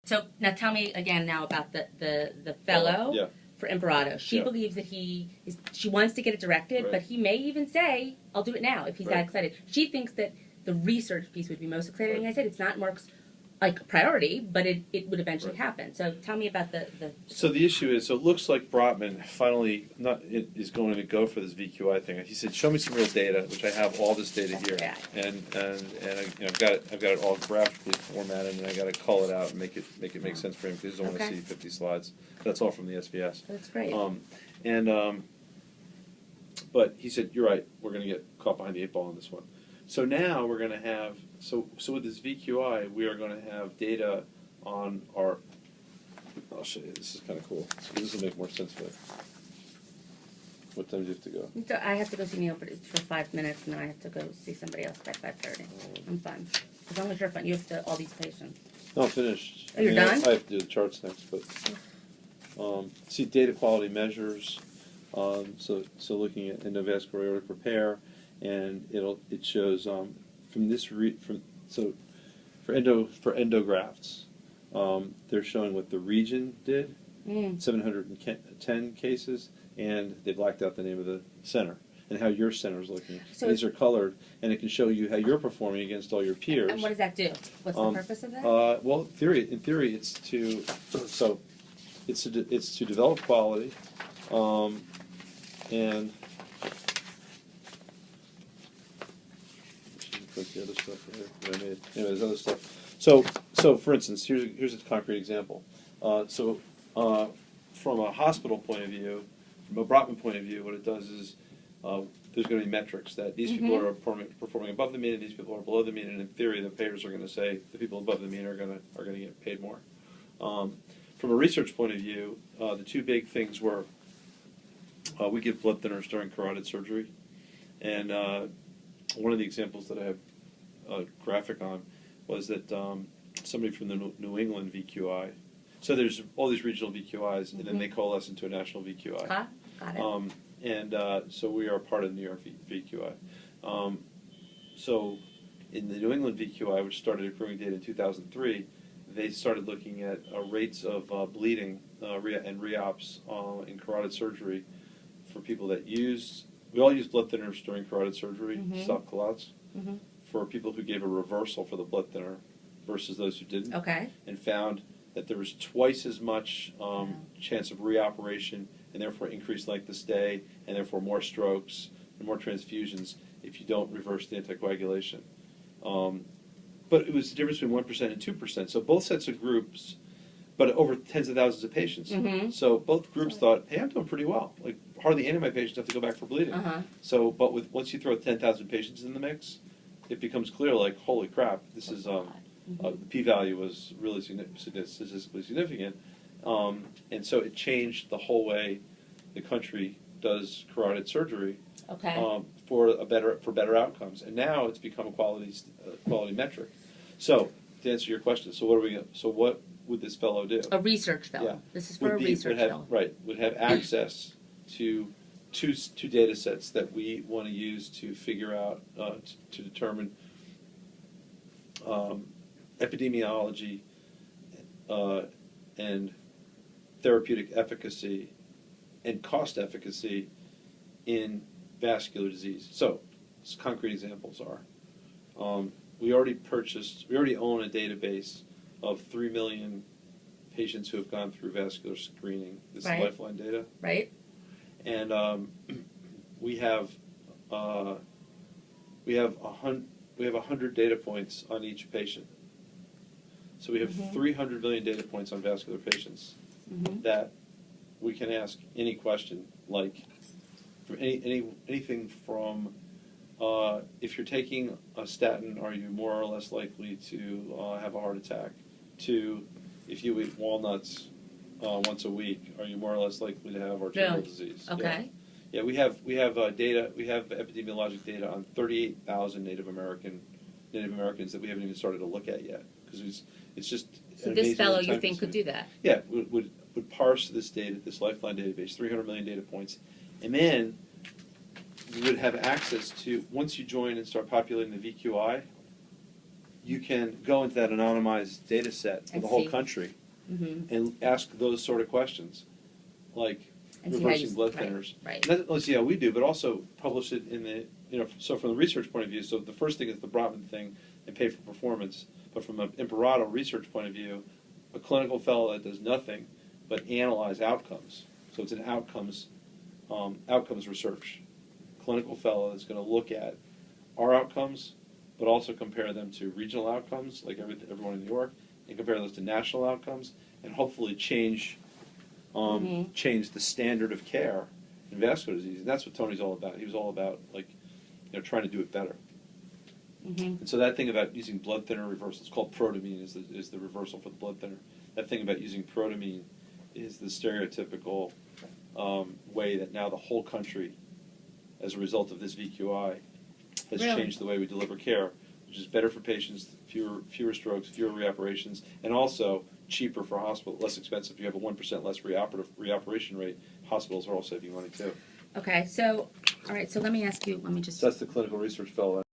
So now tell me again now about the fellow Yeah. for Imperato. She Yeah. believes that she wants to get it directed, Right. but he may even say, I'll do it now if he's that Right. excited. She thinks that the research piece would be most exciting. Right. I said it's not Mark's priority, but it would eventually Right. happen. So tell me about the So the issue is, so it looks like Brotman finally is going to go for this VQI thing. He said, "Show me some real data," which I have all this data here, Yeah. and I've got it all graphically formatted, and I got to cull it out and make it make sense for him because he doesn't want to Okay. see 50 slides. That's all from the SVS. That's great. But he said, "You're right. We're going to get caught behind the eight ball on this one." So now we're going to have so with this VQI, we are going to have data on our. I'll show you. This is kind of cool. So this will make more sense for you. What time do you have to go? So I have to go see Neil for 5 minutes, and then I have to go see somebody else by 5:30. I'm fine. As long as you're fine. You have to all these patients. No, I'm finished. Oh, you're done? I have to do the charts next, but see data quality measures. So looking at endovascular aortic repair, and it shows from this for endografts, they're showing what the region did, 710 cases, and they blacked out the name of the center and how your center is looking. So these are colored, and it can show you how you're performing against all your peers. And what does that do? What's the purpose of that? Well, in theory, it's to develop quality, and put the other stuff here that I made. Anyway, there's other stuff. So for instance, here's a concrete example. From a hospital point of view, from a Brotman point of view, what it does is there's going to be metrics that these people are performing above the mean, and these people are below the mean, and in theory, the payers are going to say the people above the mean are going to get paid more. From a research point of view, the two big things were we give blood thinners during carotid surgery, and one of the examples that I have a graphic on was that somebody from the New England VQI. So there's all these regional VQIs, and then they coalesce into a national VQI. Got it. So we are part of the New York VQI. So in the New England VQI, which started accruing data in 2003, they started looking at rates of bleeding and reops in carotid surgery for people that used. We all use blood thinners during carotid surgery, stop clots, for people who gave a reversal for the blood thinner versus those who didn't. Okay. And found that there was twice as much chance of reoperation and therefore increased length of stay and therefore more strokes and more transfusions if you don't reverse the anticoagulation. But it was the difference between 1% and 2%. So both sets of groups, but over tens of thousands of patients. So both groups thought, hey, I'm doing pretty well. Like hardly any of my patients have to go back for bleeding. So, but once you throw 10,000 patients in the mix, it becomes clear, like, holy crap, this is the p-value was really statistically significant, and so it changed the whole way the country does carotid surgery for better outcomes. And now it's become a quality metric. So to answer your question, so what would this fellow do? A research fellow. Yeah. This is for a research fellow. Right, would have access to two data sets that we want to use to figure out, to determine epidemiology and therapeutic efficacy and cost efficacy in vascular disease. So, concrete examples are, we already own a database of 3 million patients who have gone through vascular screening. This is Lifeline data. Right. And we have 100 data points on each patient. So we have 300 million data points on vascular patients that we can ask any question, like from anything from if you're taking a statin, are you more or less likely to have a heart attack? To if you eat walnuts once a week, are you more or less likely to have arterial disease? Okay. Yeah, we have data. We have epidemiologic data on 38,000 Native Americans that we haven't even started to look at yet because it's just. So this fellow, you think, could do that? Yeah, would parse this data, this Lifeline database, 300 million data points, and then you would have access to, once you join and start populating the VQI, you can go into that anonymized data set for And the whole see. country Mm-hmm. and ask those sort of questions, like And see how reversing you, blood right, thinners. right. Not only see how we do, but also publish it in the, so from the research point of view, so the first thing is the Brotman thing and pay for performance. But from an Imperato research point of view, a clinical fellow that does nothing but analyze outcomes. So it's an outcomes research. Clinical fellow that's going to look at our outcomes, but also compare them to regional outcomes, like everyone in New York, and compare those to national outcomes, and hopefully change the standard of care in vascular disease. And that's what Tony's all about. He was all about trying to do it better. Mm-hmm. And so that thing about using blood thinner reversal, it's called protamine, is the reversal for the blood thinner. That thing about using protamine is the stereotypical way that now the whole country, as a result of this VQI, has Really? changed the way we deliver care, which is better for patients, fewer strokes, fewer reoperations, and also cheaper for hospital, less expensive. You have a 1% less reoperation rate. Hospitals are all saving money too. Okay, so, all right, so let me ask you, let me just. So that's the clinical research fellow.